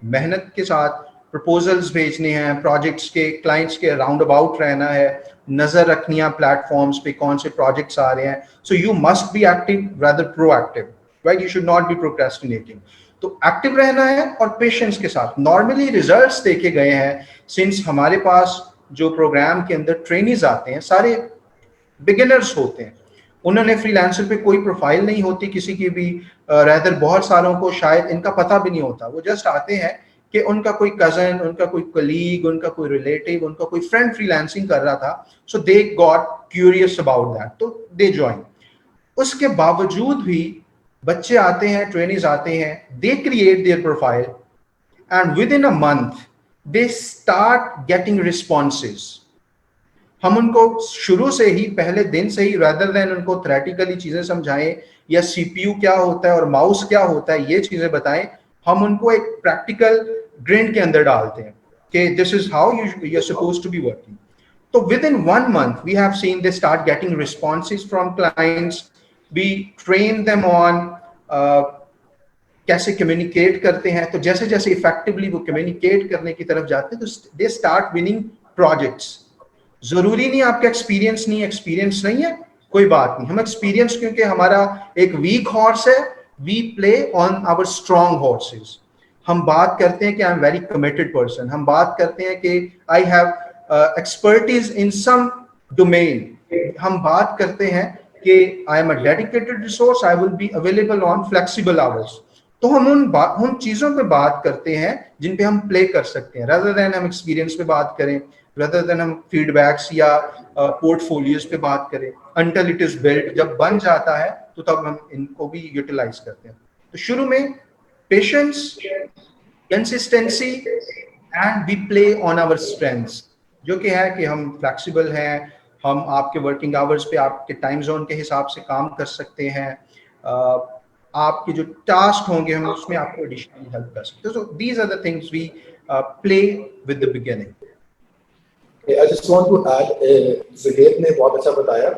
मेहनत के साथ प्रपोजल्स भेजने हैं, प्रोजेक्ट्स के, क्लाइंट्स के राउंड अबाउट रहना है, नजर रखनी है प्लेटफॉर्म्स पे कौन से प्रोजेक्ट्स आ रहे हैं। So you must be active rather proactive, right? You should not be procrastinating. तो एक्टिव रहना है और पेशेंस के साथ। नॉर्मली रिजल्ट्स देखे गए हैं, सिंस हमारे पास जो प्रोग्राम के अंदर ट्रेनीज आते हैं सारे बिगिनर्स होते हैं, उन्होंने फ्रीलांसर पे कोई प्रोफाइल नहीं होती किसी की भी, रादर बहुत सारों को शायद इनका पता भी नहीं होता। वो जस्ट आते हैं कि उनका कोई कजन, उनका कोई कलीग, उनका कोई रिलेटिव, उनका कोई फ्रेंड फ्रीलांसिंग कर रहा था, so they got curious about that, तो दे ज्वाइन। उसके बावजूद भी बच्चे आते हैं, ट्रेनिंग्स आते हैं, they create their profile, and with in a month they start getting responses. हम उनको शुरू से ही, पहले दिन से ही, रादर देन उनको थ्योरेटिकली चीजें समझाएं या सीपीयू क्या होता है और माउस क्या होता है ये चीजें बताएं, हम उनको एक प्रैक्टिकल ग्रिड के अंदर डालते हैं कि this is how you are supposed to be working. तो within 1 month we have seen they start getting responses from clients. We train them on कैसे कम्युनिकेट करते हैं। तो जैसे जैसे इफेक्टिवली वो कम्युनिकेट करने की तरफ जाते हैं तो दे स्टार्ट विनिंग प्रोजेक्ट्स। जरूरी नहीं आपका एक्सपीरियंस नहीं है, कोई बात नहीं, हम एक्सपीरियंस, क्योंकि हमारा एक वीक हॉर्स है, we play on our strong horses. हम बात करते हैं कि I am very committed person, हम बात करते हैं कि I have expertise in some domain, हम बात करते हैं कि I am a dedicated resource, I will be available on flexible hours. तो हम उन चीजों पे बात करते हैं जिन पे हम प्ले कर सकते हैं, rather than हम एक्सपीरियंस पे बात करें, rather than हम फीडबैक्स या पोर्टफोलियोज पे बात करें। until it is built, जब बन जाता है तो तब हम इनको भी यूटिलाइज करते हैं। तो शुरू में patience, consistency, and we play on our strengths, जो कि है कि हम फ्लेक्सिबल हैं, हम आपके वर्किंग आवर्स पे आपके टाइम जोन के हिसाब से काम कर सकते हैं, आपके जो टास्क होंगे हम उसमें आपको एडिशनली हेल्प कर सकते हैं. So these are the things we play with the beginning. I just want to add, Zuhair ने बहुत अच्छा बताया.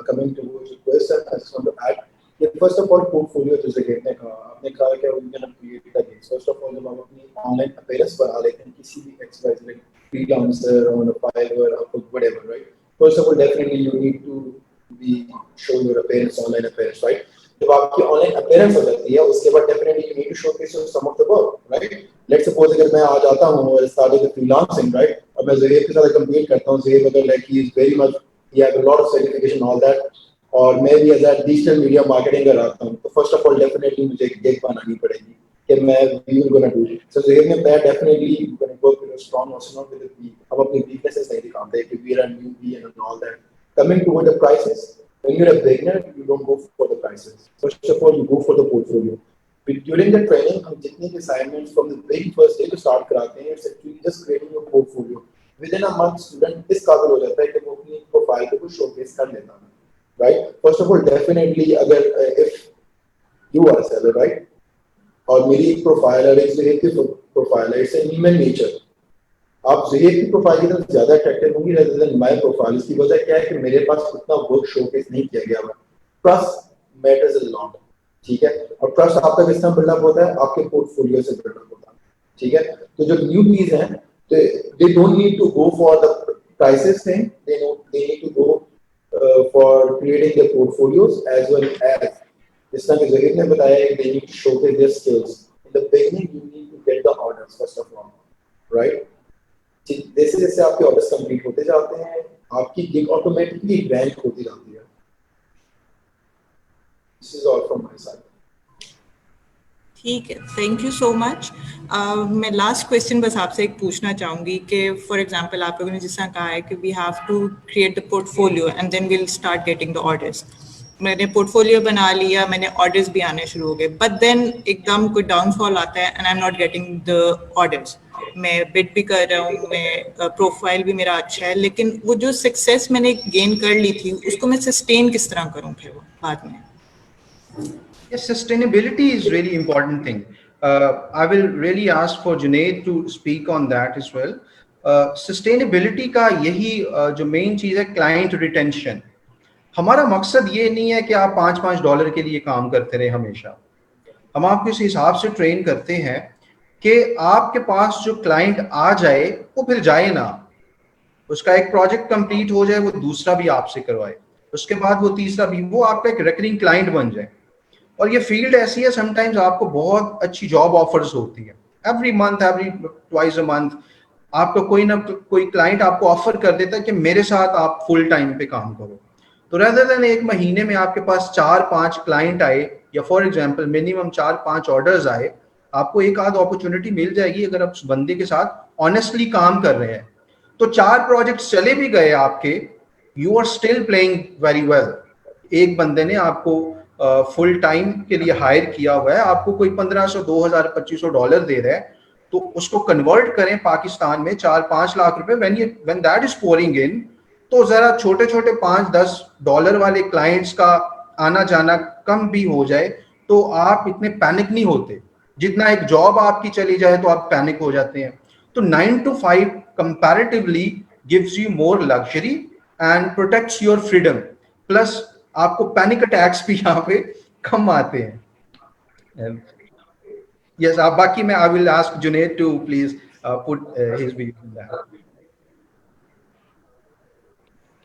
Coming to your question, I just want to add. कि first of all, portfolio जो Zuhair ने कहा, आपने कहा कि we can create the gains. First of all, जब हम अपनी online appearance बना लेते हैं किसी भी XYZ like freelancer on a Fiverr or whatever, right? First of all, definitely you need to be show your appearance, online appearance, right? जब आपकी ऑनलाइन अपीयरेंस हो जाती है उसके बाद definitely you need to showcase some of the work, right? Let's suppose अगर मैं आ जाता हूं और स्टार्टेड द फ्रीलांसिंग, राइट, और मैं ज़ुहैर के साथ कंपीट करता हूं, ज़ुहैर मतलब like he is very much, he have a lot of certification all that, और मैं भी as a digital media marketing कर रहा हूं, तो फर्स्ट ऑफ ऑल डेफिनेटली मुझे एक गिग बनानी पड़ेगी कि मैं we will gonna do it. So Zuhair ने मैं definitely gonna work with a strong person with the, हम अपनी वीकनेसेस नहीं दिखाते कि we are newbie and all that. Coming to the prices, when you're a beginner, you don't go for the prices. First of all, you go for the portfolio. During the training, हम जितने भी assignments from the very first day to start कराते हैं, it's actually just creating your portfolio. Within a month, student इस काबिल हो जाता है कि वो अपनी प्रोफाइल को showcase कर लेता है, right? First of all, definitely अगर if you are a seller, right? और मेरी एक प्रोफाइल है, एक प्रोफाइल है, it's a human nature. आप ज़ुहैर की प्रोफाइल की तरफ ज्यादा अट्रैक्टिव होंगी रेदर देन माय प्रोफाइल. इसकी वजह क्या है कि मेरे पास उतना वर्क शोकेस नहीं किया गया है. ट्रस्ट मैटर्स अ लॉट, ठीक है, और ट्रस्ट आपका किस तरह बिल्डअप होता है, आपके पोर्टफोलियो से बिल्डअप होता है, ठीक है. तो जो न्यूबीज हैं, they don't need to go for the prices thing, they need to go for creating their portfolios as well as, जिस तरह कि ज़ुहैर ने बताया, they need to showcase their skills. In the beginning you need to get the orders first of all, right? जैसे जैसे आपके orders complete होते जाते हैं, आपकी गिग ऑटोमेटिकली रैंक होती जाती है. This is all from my side. ठीक है, थैंक यू सो मच. मैं लास्ट क्वेश्चन बस आपसे एक पूछना चाहूँगी कि फॉर एग्जांपल आप लोगों ने जिस तरह कहा है कि we have to create the portfolio and then we'll start getting the orders. मैंने पोर्टफोलियो बना लिया, मैंने ऑर्डर्स भी आने शुरू हो गए, बट देन एकदम कोई डाउनफॉल आता है and I am not getting the orders. मैं बिड भी कर रहा हूँ, मैं प्रोफाइल भी मेरा अच्छा है, लेकिन वो जो सक्सेस मैंने गेन कर ली थी उसको मैं सस्टेन किस तरह करूँ फिर वो बाद में? Yes, sustainability is really important thing. I will really ask for Junaid to speak on that as well. Sustainability का यही जो मेन चीज है, क्लाइंट रिटेंशन. हमारा मकसद ये नहीं है कि आप $5 के लिए काम करते रहे हमेशा. हम आपको इस हिसाब से ट्रेन करते हैं कि आपके पास जो क्लाइंट आ जाए वो फिर जाए ना, उसका एक प्रोजेक्ट कंप्लीट हो जाए, वो दूसरा भी आपसे करवाए, उसके बाद वो तीसरा भी, वो आपका एक रिकरिंग क्लाइंट बन जाए. और ये फील्ड ऐसी है, समटाइम्स आपको बहुत अच्छी जॉब ऑफर्स होती है, every month, every twice a month आपको कोई ना कोई क्लाइंट आपको ऑफर कर देता है कि मेरे साथ आप फुल टाइम पे काम करो. तो रेदर देन एक महीने में आपके पास 4-5 क्लाइंट आए, या फॉर एग्जांपल मिनिमम 4-5 ऑर्डर्स आए, आपको एक आध अपॉर्चुनिटी मिल जाएगी अगर आप उस बंदे के साथ ऑनेस्टली काम कर रहे हैं. तो 4 प्रोजेक्ट्स चले भी गए आपके, you are still playing very well. एक बंदे ने आपको फुल टाइम के लिए हायर किया हुआ है, आपको कोई 1500, 2000, $2500 दे रहा है, तो उसको कन्वर्ट करें पाकिस्तान में 4-5 लाख रुपए, when that is pouring in, तो जरा छोटे छोटे $5-10 वाले क्लाइंट्स का आना जाना कम भी हो जाए तो आप इतने पैनिक नहीं होते जितना एक जॉब आपकी चली जाए तो आप पैनिक हो जाते हैं. तो 9 to 5 comparatively gives you more luxury and protects your freedom, plus आपको पैनिक अटैक्स भी यहाँ पे कम आते हैं. यस, आप बाकी मैं I will ask Junaid to please put his view on that.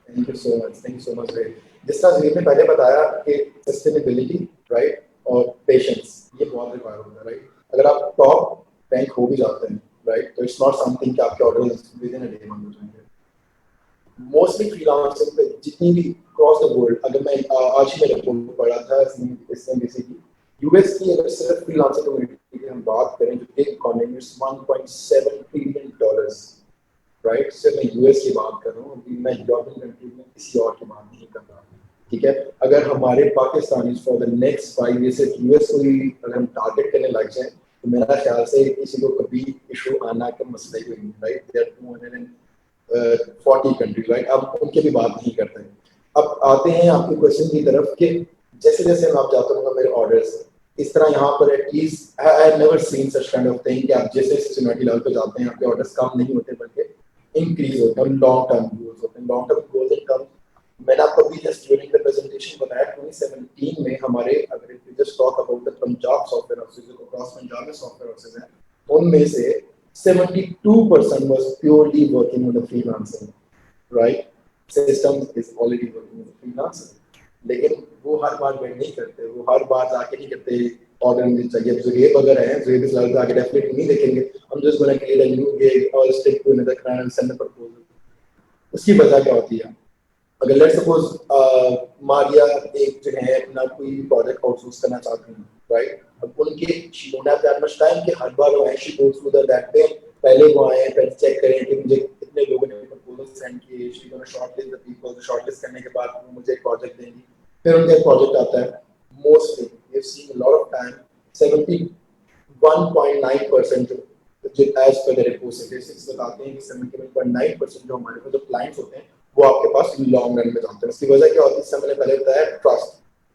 Thank you so much, thank you so much. जिस तरह ज़ुहैर ने पहले बताया कि सस्टेनेबिलिटी, राइट, और पेशेंस, ये बहुत रिक्वायर होता है, राइट. अगर आप टॉप रैंक हो भी जाते हैं, राइट, तो इट्स नॉट समथिंग कि आपके orders with in a day बंद हो जाएंगे. मोस्टली फ्रीलांसिंग पे जितनी भी क्रॉस द वर्ल्ड, अगर मैं आज ही मैं रिपोर्ट पढ़ा था इसमें बेसिकली यूएस की अगर सिर्फ फ्रीलांसिंग कम्युनिटी की हम बात करें जो gig economy is $1.7 trillion, right. सिर्फ मैं यूएस की बात कर रहा हूँ, अभी मैं यूरोपियन कंट्री में किसी और की बात नहीं कर रहा, ठीक है. अगर हमारे Pakistani for the next 5 years से यूएस को ही अगर हम टारगेट करने लग जाए तो मेरा ख्याल से किसी को कभी इशू आना का मसला ही नहीं, राइट? There 240 countries, right? अब उनकी भी बात नहीं करते हैं। अब आते हैं आपके क्वेश्चन की तरफ कि जैसे जैसे मैं आप जाता हूँ मेरे ऑर्डर्स, इस तरह यहाँ पर at least I have never seen such kind of thing कि आप जैसे सीनियरिटी लेवल पे जाते हैं आपके ऑर्डर्स कम नहीं होते बल्कि इंक्रीज होते हैं, लॉन्ग टर्म गोल्स होते हैं, लॉन्ग टर्म गोल्स कम। मैंने आपको अभी जस्ट ड्यूरिंग द प्रेजेंटेशन बताया 2017 में हमारे, अगर we just talk about the Punjab software houses, जो क्रॉस पंजाब में सॉफ्टवेयर हाउसेज हैं, उनमें से 72% was purely working on the freelancing, right? System is already working on the freelancing. लेकिन वो हर बार वेट नहीं करते, वो हर बार जाके नहीं करते ऑर्डर मुझे चाहिए। जुहेब अगर है, जुहेब इस लड़के आगे डेफिनेटली नहीं देखेंगे, हम just gonna create a new gig और stick to another client and send a proposal. उसकी वजह क्या होती है? अगर लेट्स सपोज मारिया एक जो है अपना कोई प्रोजेक्ट आउटसोर्स करना चाहती हैं, राइट? अब उनके she don't have that much time कि हर बार वो she go through that way, पहले वो आए पहले चेक करें कि मुझे कितने लोगों ने प्रपोजल सेंड किए, she gonna shortlist the people, shortlist करने के बाद वो मुझे एक प्रोजेक्ट देंगी, फिर उनका एक प्रोजेक्ट आता है। Mostly we have seen a lot of time 71.9% जो as per the report statistics बताते हैं कि 71.9% जो हमारे पास जो क्लाइंट्स होते हैं वो आपके पास लॉन्ग रन में जाते हैं। इसकी वजह क्या होती है? इससे मैंने पहले बताया trust,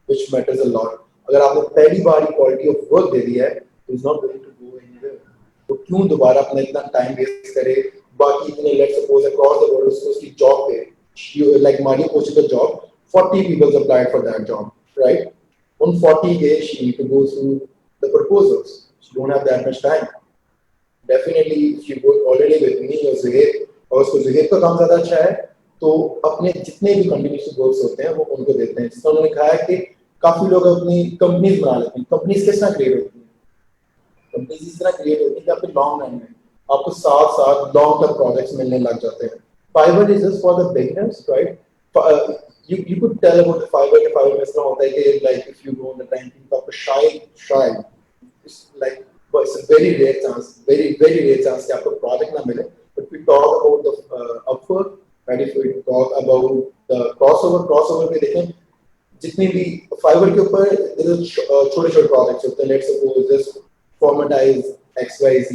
which matters a lot. अगर आपने पहली बार क्वालिटी ऑफ वर्क दे दिया है, is not going to go anywhere, तो क्यों दोबारा अपना इतना टाइम वेस्ट करे? बाकी इतने let's suppose across the world उसकी जॉब पे like Maria posted the job, 40 people applied for that job, right? On 40 days she need to go through the proposals, she don't have that much time. Definitely if you work already with me or Zuhair, और उसको जुहेब का काम ज्यादा अच्छा है तो अपने जितने भी कंटिन्यूस वर्क्स होते हैं वो उनको देते हैं। जिसका उन्होंने कहा है कि काफी लोग अपनी कंपनीज बना लेते हैं। कंपनीज किस तरह क्रिएट होती है? कंपनीज इस तरह क्रिएट होती है कि आपके लॉन्ग रन में आपको साथ साथ लॉन्ग टर्म प्रोजेक्ट्स मिलने लग जाते हैं। Fiverr is just for the beginners, right? You could tell about the Fiverr के Fiverr में इस तरह होता है कि like if you go on the ranking तो आपको shy it's like it's a very rare chance कि आपको प्रोजेक्ट ना मिले। But we talk about the Upwork, right? If we talk about the crossover पे देखें जितनी भी Fiverr के ऊपर छोटे-छोटे प्रोजेक्ट्स होते हैं। Let's suppose just formatize XYZ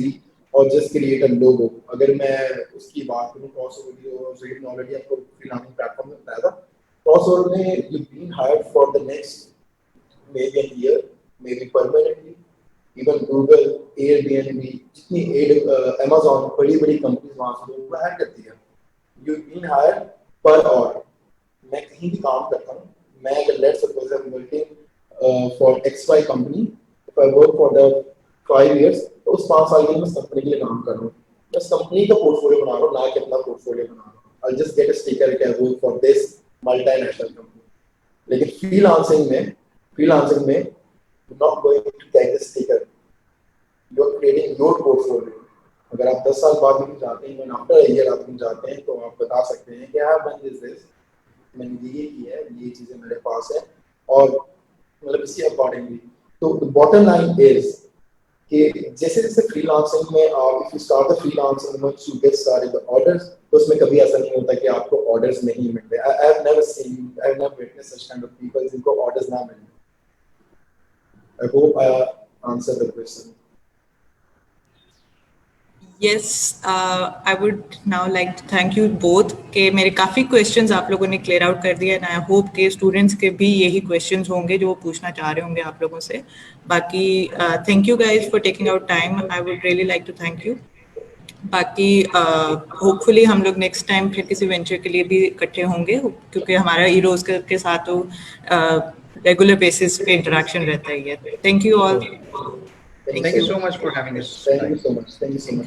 और just create a logo। अगर मैं उसकी बात करूँ crossover की, और Zuhair ने already आपको freelancing प्लेटफॉर्म में बताया था, crossover में you've been hired for the next maybe a year, maybe permanently. Even Google, Airbnb, जितनी Amazon, बड़ी-बड़ी कंपनीज वहाँ से लोगों को हायर करती है। You've been hired per hour। मैं कहीं भी काम करता हूँ, मैं अगर let's suppose I'm working for XY company, if I work for the 5 years, तो उस 5 साल के लिए मैं कंपनी के लिए काम कर रहा हूँ। मैं कंपनी का पोर्टफोलियो बना रहा हूँ, ना कि अपना पोर्टफोलियो बना रहा हूँ। I'll just get a sticker कि I work for this multinational company। लेकिन freelancing में you're not going to get the sticker, you're creating your portfolio। अगर आप 10 साल बाद भी जाते हैं, when after a year आप जाते हैं, तो आप बता सकते हैं कि I have done this, मैंने ये किया है, ये चीजें मेरे पास है, और मतलब इसी अकॉर्डिंगली। तो बॉटम लाइन इज कि जैसे जैसे फ्रीलांसिंग में आप if you start the freelancing once you get started the orders, तो उसमें कभी ऐसा नहीं होता कि आपको ऑर्डर्स नहीं मिलते। I have never witnessed such kind of people जिनको ऑर्डर्स ना मिले। I hope I answered the question. Yes, I would now like to thank you both कि मेरे काफ़ी questions आप लोगों ने clear out कर दिए, and I hope कि students के भी यही questions होंगे जो वो पूछना चाह रहे होंगे आप लोगों से। बाकी thank you guys for taking out time, I would really like to thank you। बाकी hopefully हम लोग next time फिर किसी venture के लिए भी इकट्ठे होंगे, क्योंकि हमारा heroes के साथ तो regular basis पे interaction रहता ही है। Thank you all। Thank you so much for having us. Thank you so much for inviting me.